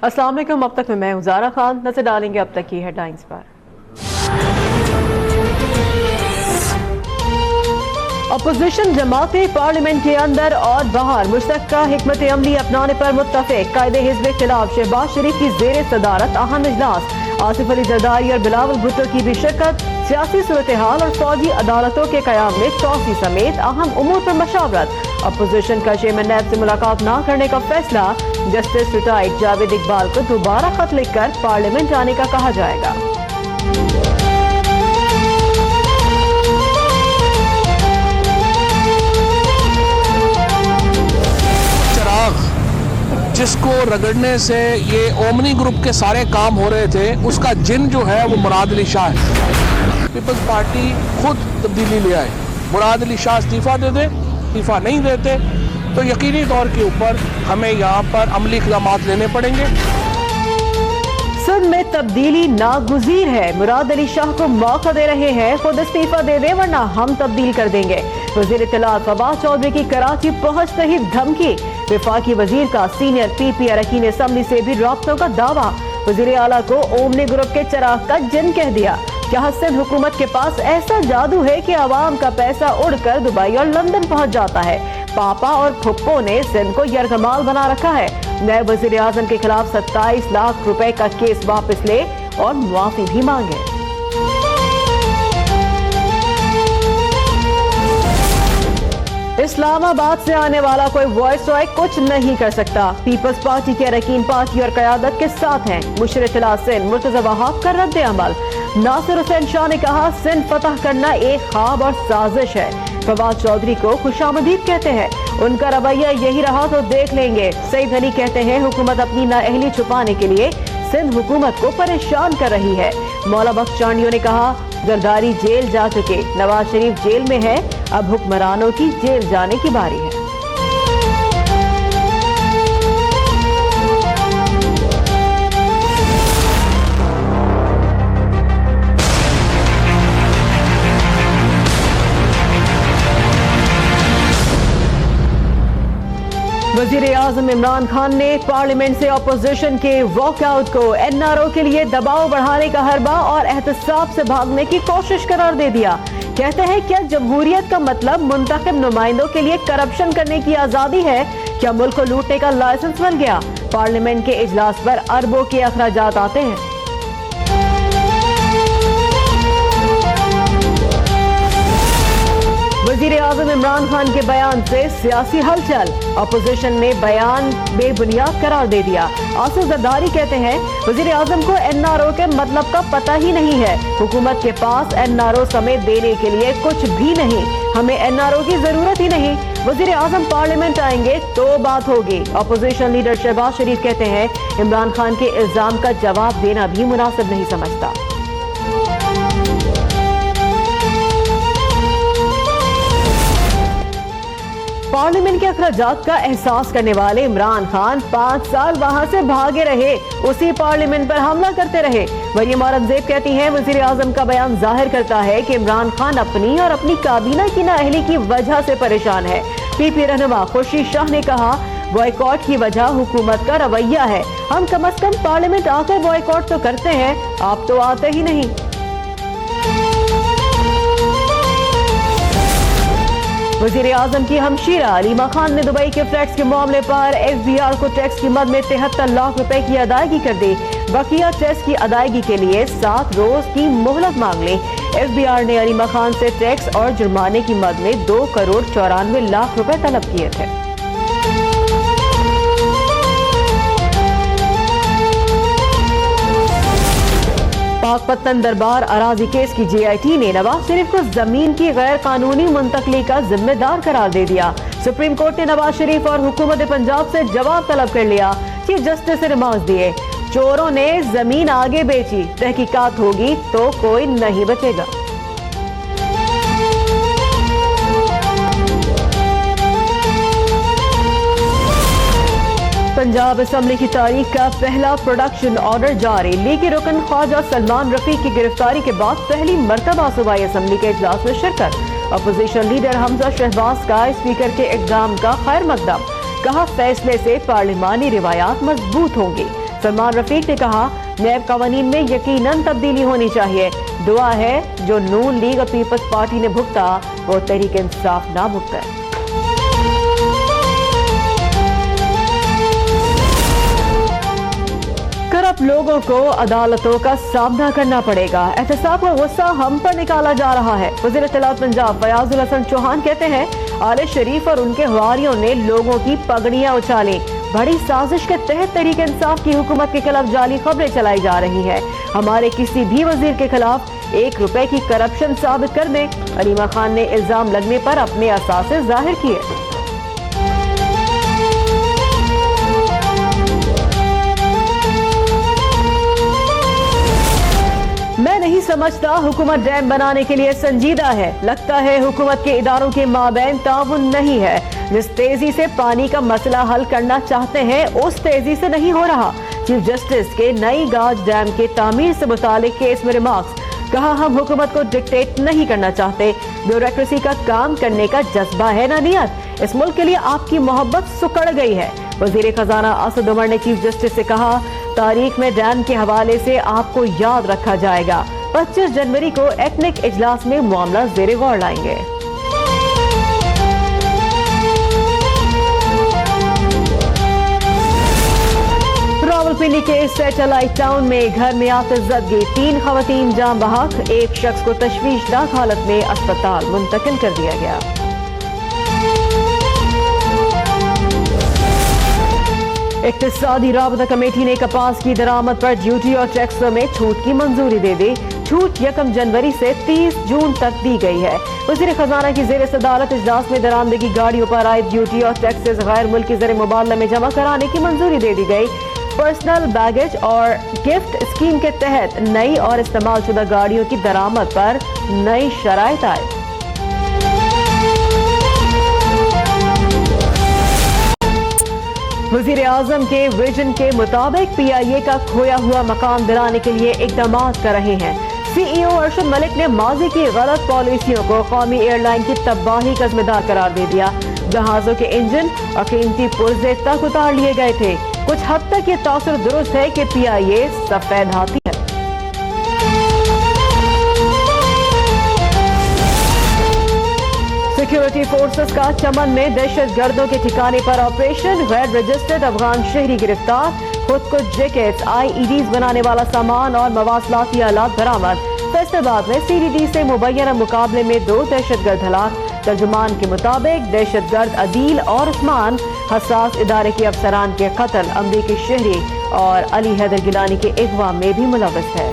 अस्सलाम वालेकुम। अब तक में मैं उजारा खान, नजर डालेंगे अब तक की हेडलाइंस पर। अपोजिशन जमातें पार्लियामेंट के अंदर और बाहर मुश्तरका हिकमत अमली अपनाने पर मुत्तफिक। कायदे हिज़्ब के खिलाफ शहबाज शरीफ की ज़ेर सदारत अहम इजलास। आसिफ अली जरदारी और बिलावल भुट्टो की भी शिरकत। सियासी सूरत हाल और फौजी अदालतों के क़याम में तौसी समेत अहम उमूर पर मशावरत। अपोजिशन का चेयरमैन नैब से मुलाकात न करने का फैसला। जस्टिस रिटायर्ड जावेद इकबाल को दोबारा खत लिखकर पार्लियामेंट आने का कहा जाएगा। जिसको रगड़ने से ये ओमनी ग्रुप के सारे काम हो रहे थे, उसका जिन जो है वो मुराद अली शाह है। पीपल्स पार्टी खुद तब्दीली ले आए। मुराद अली शाह इस्तीफा दे दे, इस्तीफा नहीं देते तो यकीनी तौर के ऊपर हमें यहाँ पर अमली इक़दामात लेने पड़ेंगे। सिंध में तब्दीली नागुज़ीर है। मुराद अली शाह को मौका दे रहे हैं, खुद इस्तीफा दे दे वरना हम तब्दील कर देंगे। वज़ीर इत्तलात फवाद चौधरी की कराची पहुंचते ही धमकी। वफाकी वजीर का सीनियर पीपी अरकान असम्बली से भी राब्तों का दावा। वजीर आला को ओमनी ग्रुप के चराग का जिन कह दिया। क्या सिंध हुकूमत के पास ऐसा जादू है कि आवाम का पैसा उड़कर दुबई और लंदन पहुंच जाता है? पापा और फुप्पो ने सिंध को यरगमाल बना रखा है। नए वजीर आजम के खिलाफ 27 लाख रुपए का केस वापस ले और मुआफी भी मांगे। इस्लामाबाद से आने वाला कोई वॉइस रॉय कुछ नहीं कर सकता। पीपल्स पार्टी के अरकान पार्टी और क़यादत के साथ हैं। मुशीर इत्तलात सिंध मुर्तज़ा वहाब का रद्द अमल। नासिर हुसैन शाह ने कहा सिंध फतह करना एक ख्वाब और साजिश है। फवाद चौधरी को खुशामदीद कहते हैं, उनका रवैया यही रहा तो देख लेंगे। सईद अली कहते हैं हुकूमत अपनी नाअहली छुपाने के लिए सिंध हुकूमत को परेशान कर रही है। मौला बख्श चांडियों ने कहा जरदारी जेल जा चुके, नवाज शरीफ जेल में है, अब हुक्मरानों की जेल जाने की बारी है। वज़ीर आज़म इमरान खान ने पार्लियामेंट से अपोजिशन के वॉकआउट को एनआरओ के लिए दबाव बढ़ाने का हरबा और एहतसाब से भागने की कोशिश करार दे दिया। कहते हैं क्या जमहूरियत का मतलब मुंतखब नुमाइंदों के लिए करप्शन करने की आज़ादी है? क्या मुल्क को लूटने का लाइसेंस बन गया? पार्लियामेंट के इजलास पर अरबों के अखराजात आते हैं। वज़ीर आज़म इमरान खान के बयान से सियासी हलचल। अपोजिशन ने बयान बेबुनियाद करार दे दिया। आसिफ जरदारी कहते हैं वज़ीर आज़म को एनआरओ के मतलब का पता ही नहीं है। हुकूमत के पास एनआरओ समेत देने के लिए कुछ भी नहीं, हमें एनआरओ की जरूरत ही नहीं। वज़ीर आज़म पार्लियामेंट आएंगे तो बात होगी। अपोजिशन लीडर शहबाज शरीफ कहते हैं इमरान खान के इल्जाम का जवाब देना भी मुनासिब नहीं समझता। पार्लियामेंट के अखराजात का एहसास करने वाले इमरान खान 5 साल वहां से भागे रहे, उसी पार्लियामेंट पर हमला करते रहे। मरियम औरंगजेब कहती हैं वज़ीर आज़म का बयान जाहिर करता है कि इमरान खान अपनी और अपनी काबीना की नाअहली की वजह से परेशान है। पीपी रहनुमा खुर्शीद शाह ने कहा बॉयकॉट की वजह हुकूमत का रवैया है। हम कम अज कम पार्लियामेंट आकर बॉयकॉट तो करते हैं, आप तो आते ही नहीं। वज़ीर आज़म की हमशीरा अलीमा खान ने दुबई के फ्लैट्स के मामले पर FBR को टैक्स की मद में 73 लाख रुपए की अदायगी कर दी। बकिया टैक्स की अदायगी के लिए 7 रोज की मोहलत मांग ली। FBR ने अलीमा खान से टैक्स और जुर्माने की मद में 2 करोड़ 94 लाख रुपए तलब किए थे। पाकपत्तन दरबार अराजी केस की JIT ने नवाज शरीफ को जमीन की गैर कानूनी मुंतकली का जिम्मेदार करार दे दिया। सुप्रीम कोर्ट ने नवाज शरीफ और हुकूमत पंजाब से जवाब तलब कर लिया। चीफ जस्टिस से रिमांड दिए। चोरों ने जमीन आगे बेची, तहकीकात होगी तो कोई नहीं बचेगा। पंजाब असम्बली की तारीख का पहला प्रोडक्शन ऑर्डर जारी। लीगी रुकन ख्वाजा सलमान रफीक की गिरफ्तारी के बाद पहली मरतबा सूबाई असम्बली के इजलास में शिरकत। अपोजिशन लीडर हमजा शहबाज का स्पीकर के इक़दाम का खैर मकदम। कहा फैसले से पार्लिमानी रिवायात मजबूत होंगी। सलमान रफीक ने कहा, नैब कानून में यकीनन तब्दीली होनी चाहिए। दुआ है जो नून लीग और पीपल्स पार्टी ने भुगता वो तहरीक इंसाफ ना भुगते। करप्ट लोगों को अदालतों का सामना करना पड़ेगा। एहतसाब का गुस्सा हम पर निकाला जा रहा है। वज़ीर इत्तलात पंजाब फयाजुल हसन चौहान कहते हैं, आले शरीफ और उनके हवारियों ने लोगों की पगड़ियां उछाली। बड़ी साजिश के तहत तहरीक इंसाफ की हुकूमत के खिलाफ जाली खबरें चलाई जा रही हैं। हमारे किसी भी वजीर के खिलाफ 1 रुपए की करप्शन साबित कर दें। अलीमा खान ने इल्जाम लगने पर अपने असासे जाहिर किए। मैं नहीं समझता हुकूमत डैम बनाने के लिए संजीदा है। लगता है हुकूमत के इदारों के माबैन ताउन नहीं है। जिस तेजी से पानी का मसला हल करना चाहते हैं उस तेजी से नहीं हो रहा। चीफ जस्टिस के नई गाज डैम के तामीर से मुतालिक केस में रिमार्क्स। कहा, हम हुकूमत को डिक्टेट नहीं करना चाहते। ब्यूरोक्रेसी का काम करने का जज्बा है ना नियत। इस मुल्क के लिए आपकी मोहब्बत सुकड़ गई है। वजीर खजाना असद उमर ने चीफ जस्टिस से कहा, तारीख में डैम के हवाले से आपको याद रखा जाएगा। 25 जनवरी को एथनिक इजलास में मामला ज़ेरे गौर लाएंगे। रावलपिंडी के सैटेलाइट टाउन में घर में आतिशज़दगी, 3 खवातीन जान बहक, 1 शख्स को तशवीशनाक हालत में अस्पताल मुंतकिल कर दिया गया। इक्तिसादी राबता कमेटी ने कपास की दरामद पर ड्यूटी और टैक्सों में छूट की मंजूरी दे दी। छूट 1 जनवरी से 30 जून तक दी गई है। वज़ीर खजाना की ज़ेर सदारत इजलास में दरामदगी गाड़ियों पर आए ड्यूटी और टैक्सेस गैर मुल्की ज़र मुबादला में जमा कराने की मंजूरी दे दी गई। पर्सनल बैगेज और गिफ्ट स्कीम के तहत नई और इस्तेमाल शुदा गाड़ियों की दरामद पर नई शराइत आए। वज़ीर आज़म के विजन के मुताबिक PIA का खोया हुआ मकाम दिलाने के लिए इक़दाम कर रहे हैं। CEO अरशद मलिक ने माजी की गलत पॉलिसियों को कौमी एयरलाइन की तबाही का जिम्मेदार करार दे दिया। जहाजों के इंजन और कीमती पुर्जे तक उतार लिए गए थे। कुछ हद तक ये तासुर दुरुस्त है कि PIA सफेद हाथी है। सिक्योरिटी फोर्सेस का चमन में दहशत गर्दों के ठिकाने पर ऑपरेशन, गैर रजिस्टर्ड अफगान शहरी गिरफ्तार, खुद को जैकेट्स, IEDs बनाने वाला सामान और मवासलाती आलात बरामद। फैसलाबाद में CDD से मुबैना मुकाबले में 2 दहशतगर्द हलाक। तर्जुमान के मुताबिक दहशतगर्द अदील और उस्मान हसास इदारे के अफसरान के कत्ल, अमरीकी शहरी और अली हैदर गिलानी के अगवा में भी मुलव्वस है।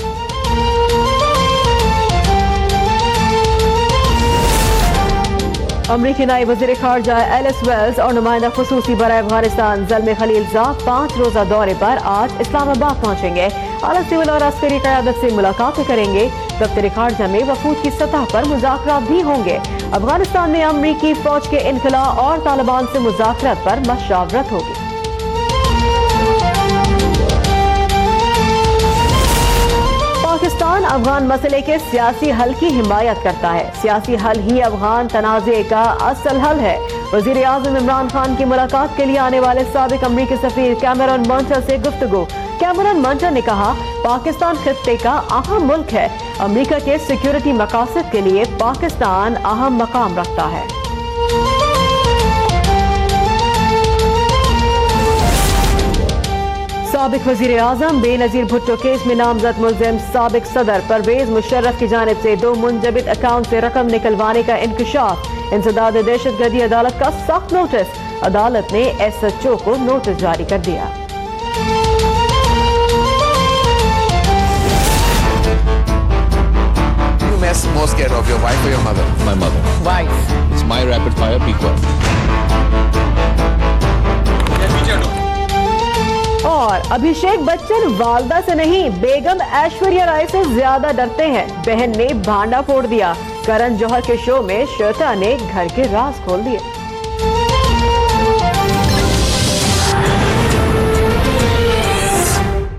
अमरीकी नायब वज़ीर ख़ारजा एलिस वेल्स और नुमाइंदा ख़ुसूसी बराए अफगानिस्तान ज़ल्मे खलीलज़ाद 5 रोज़ा दौरे पर आज इस्लामाबाद पहुंचेंगे। आला सिविल और अस्करी क़यादत से मुलाकातें करेंगे। दफ्तर ख़ारजा में वफूद की सतह पर मुज़ाकरात भी होंगे। अफगानिस्तान में अमरीकी फ़ौज के इनखला और तालिबान से मुज़ाकरात पर मशावरत होगी। पाकिस्तान अफगान मसले के सियासी हल की हिमायत करता है। सियासी हल ही अफगान तनाज़े का असल हल है। वज़ीर आज़म इमरान खान की मुलाकात के लिए आने वाले साबिक अमरीकी सफ़ीर कैमरन मंटर से गुफ्तगू। कैमरन मंटर ने कहा, पाकिस्तान खित्ते का अहम मुल्क है। अमरीका के सिक्योरिटी मकासद के लिए पाकिस्तान अहम मकाम रखता है। साबिक वज़ीर आज़म बेनज़ीर भुट्टो केस में नामजद मुल्ज़िम साबिक सदर परवेज मुशर्रफ की जानिब से 2 मुंजबित अकाउंट से रकम निकलवाने का इंकशाफ। इंसदाद दहशतगर्दी अदालत का सख्त नोटिस। अदालत ने SHO को नोटिस जारी कर दिया। You mess most scared of your wife or your mother? My mother. Wife. It's my rapid fire peak one. और अभिषेक बच्चन वालदा से नहीं बेगम ऐश्वर्या राय से ज्यादा डरते हैं। बहन ने भांडा फोड़ दिया। करण जौहर के शो में श्वेता ने घर के राज खोल दिए।